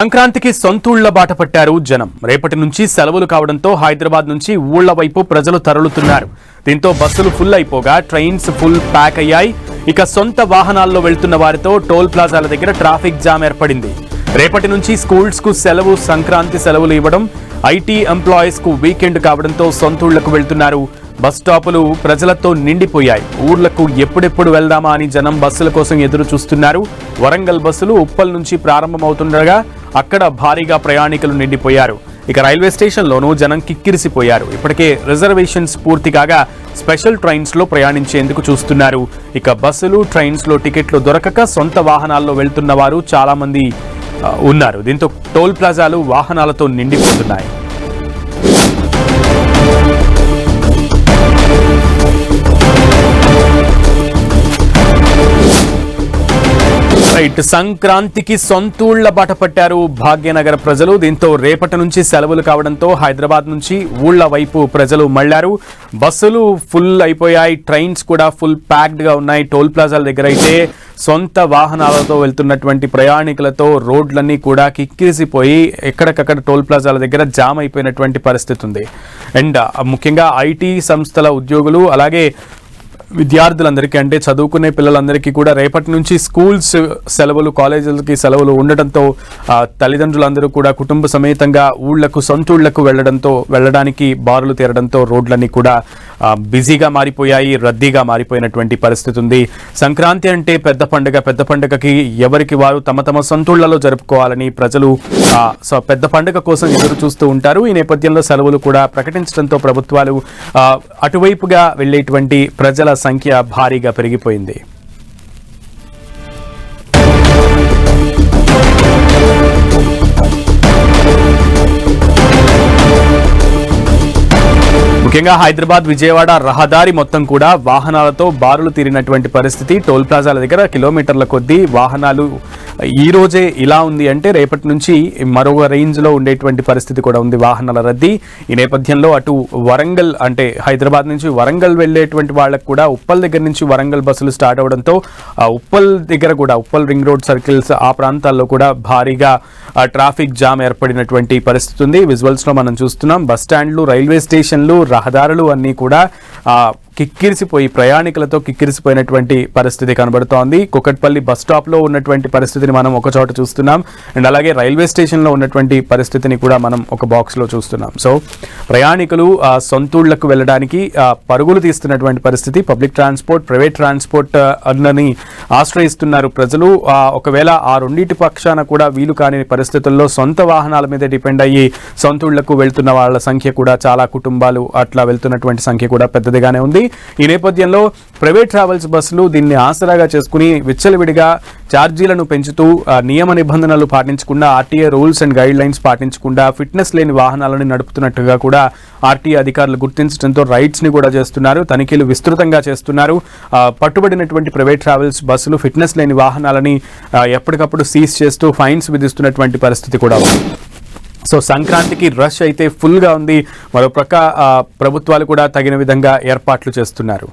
సంక్రాంతికి సొంతూళ్ల బాట పట్టారు జనం. రేపటి నుంచి సెలవులు కావడంతో హైదరాబాద్ నుంచి ఊళ్ల వైపు ప్రజలు తరలుతున్నారు. దీంతో బస్సులు ఫుల్ అయిపోగా ట్రైన్స్ ఫుల్ ప్యాక్ అయ్యాయి. ఇక సొంత వాహనాల్లో వెళ్తున్న వారితో టోల్ ప్లాజాల దగ్గర ట్రాఫిక్ జామ్ ఏర్పడింది. రేపటి నుంచి స్కూల్స్ కు సెలవు, సంక్రాంతి సెలవులు ఇవ్వడం, ఐటీ ఎంప్లాయీస్ కు వీకెండ్ కావడంతో సొంతూళ్లకు వెళ్తున్నారు. బస్ స్టాపులు ప్రజలతో నిండిపోయాయి. ఊర్లకు ఎప్పుడెప్పుడు వెళ్దామా అని జనం బస్సుల కోసం ఎదురు చూస్తున్నారు. వరంగల్ బస్సులు ఉప్పల్ నుంచి ప్రారంభమవుతుండగా అక్కడ భారీగా ప్రయాణికులు నిండిపోయారు. ఇక రైల్వే స్టేషన్లోనూ జనం కిక్కిరిసిపోయారు. ఇప్పటికే రిజర్వేషన్స్ పూర్తి కాగా స్పెషల్ ట్రైన్స్ లో ప్రయాణించేందుకు చూస్తున్నారు. ఇక బస్సులు, ట్రైన్స్ లో టికెట్లు దొరకక సొంత వాహనాల్లో వెళ్తున్న వారు చాలా మంది ఉన్నారు. దీంతో టోల్ ప్లాజాలు వాహనాలతో నిండిపోతున్నాయి. సంక్రాంతికి సొంతూళ్ల బాట పట్టారు భాగ్యనగర ప్రజలు. దీంతో రేపటి నుంచి సెలవులు కావడంతో హైదరాబాద్ నుంచి ఊళ్ల వైపు ప్రజలు మళ్లారు. బస్సులు ఫుల్ అయిపోయాయి, ట్రైన్స్ కూడా ఫుల్ ప్యాక్డ్ గా ఉన్నాయి. టోల్ ప్లాజాల దగ్గర అయితే సొంత వాహనాలతో వెళ్తున్నటువంటి ప్రయాణికులతో రోడ్లన్నీ కూడా కిక్కిరిసిపోయి ఎక్కడికక్కడ టోల్ ప్లాజాల దగ్గర జామ్ అయిపోయినటువంటి పరిస్థితి ఉంది. అండ్ ముఖ్యంగా ఐటీ సంస్థల ఉద్యోగులు, అలాగే విద్యార్థులందరికీ, అంటే చదువుకునే పిల్లలందరికీ కూడా రేపటి నుంచి స్కూల్స్ సెలవులు, కాలేజీలకి సెలవులు ఉండటంతో తల్లిదండ్రులందరూ కూడా కుటుంబ సమేతంగా ఊళ్లకు, సొంతూళ్లకు వెళ్ళడానికి బారులు తీరడంతో రోడ్లన్నీ కూడా బిజీగా మారిపోయాయి, రద్దీగా మారిపోయినటువంటి పరిస్థితి ఉంది. సంక్రాంతి అంటే పెద్ద పండుగ. పెద్ద పండుగకి ఎవరికి వారు తమ తమ సొంతూళ్లలో జరుపుకోవాలని ప్రజలు పెద్ద పండుగ కోసం ఎదురు చూస్తూ ఉంటారు. ఈ నేపథ్యంలో సెలవులు కూడా ప్రకటించడంతో ప్రభుత్వాలు అటువైపుగా వెళ్లేటువంటి ప్రజల సంఖ్య భారీగా పెరిగిపోయింది. ముఖ్యంగా హైదరాబాద్ విజయవాడ రహదారి మొత్తం కూడా వాహనాలతో బారులు తీరినటువంటి పరిస్థితి. టోల్ ప్లాజాల దగ్గర కిలోమీటర్ల కొద్దీ వాహనాలు. ఈ రోజే ఇలా ఉంది అంటే రేపటి నుంచి మరో రేంజ్ లో ఉండేటువంటి పరిస్థితి కూడా ఉంది, వాహనాల రద్దీ. ఈ నేపథ్యంలో అటు వరంగల్, అంటే హైదరాబాద్ నుంచి వరంగల్ వెళ్లేటువంటి వాళ్ళకు కూడా ఉప్పల్ దగ్గర నుంచి వరంగల్ బస్సులు స్టార్ట్ అవడంతో ఉప్పల్ దగ్గర కూడా, ఉప్పల్ రింగ్ రోడ్ సర్కిల్స్ ఆ ప్రాంతాల్లో కూడా భారీగా ట్రాఫిక్ జామ్ ఏర్పడినటువంటి పరిస్థితి ఉంది. విజువల్స్ లో మనం చూస్తున్నాం. బస్ స్టాండ్లు, రైల్వే స్టేషన్లు, రహదారులు అన్నీ కూడా కిక్కిరిసిపోయి, ప్రయాణికులతో కిక్కిరిసిపోయినటువంటి పరిస్థితి కనబడుతోంది. కుకట్పల్లి బస్ స్టాప్ లో ఉన్నటువంటి పరిస్థితిని మనం ఒక చోట చూస్తున్నాం. అండ్ అలాగే రైల్వే స్టేషన్ లో ఉన్నటువంటి పరిస్థితిని కూడా మనం ఒక బాక్స్ లో చూస్తున్నాం. సో ప్రయాణికులు సొంతూళ్లకు వెళ్ళడానికి పరుగులు తీస్తున్నటువంటి పరిస్థితి. పబ్లిక్ ట్రాన్స్పోర్ట్, ప్రైవేట్ ట్రాన్స్పోర్ట్ అన్నని ఆశ్రయిస్తున్నారు ప్రజలు. ఒకవేళ ఆ రెండింటి పక్షాన కూడా వీలు కాని పరిస్థితుల్లో సొంత వాహనాల మీద డిపెండ్ అయ్యి సొంతూళ్లకు వెళ్తున్న వాళ్ళ సంఖ్య కూడా, చాలా కుటుంబాలు అట్లా వెళ్తున్నటువంటి సంఖ్య కూడా పెద్దదిగానే ఉంది. ఈ నేపథ్యంలో ప్రైవేట్ ట్రావెల్స్ బస్సులు దీన్ని ఆసరాగా చేసుకుని విచ్చలవిడిగా ఛార్జీలను పెంచుతూ, నియమ నిబంధనలు పాటించకుండా, RTA rules and guide lines పాటించకుండా ఫిట్నెస్ లేని వాహనాలను నడుపుతున్నట్టుగా కూడా ఆర్టీఏ అధికారులు గుర్తించడంతో రైడ్స్ ని కూడా చేస్తున్నారు, తనిఖీలు విస్తృతంగా చేస్తున్నారు. పట్టుబడినటువంటి ప్రైవేట్ ట్రావెల్స్ బస్సులు ఫిట్నెస్ లేని వాహనాలని ఎప్పటికప్పుడు సీజ్ చేస్తూ ఫైన్స్ విధిస్తున్నటువంటి పరిస్థితి కూడా ఉంది. సో సంక్రాంతికి రష్ అయితే ఫుల్గా ఉంది. మరోపక్క ప్రభుత్వాలు కూడా తగిన విధంగా ఏర్పాట్లు చేస్తున్నారు.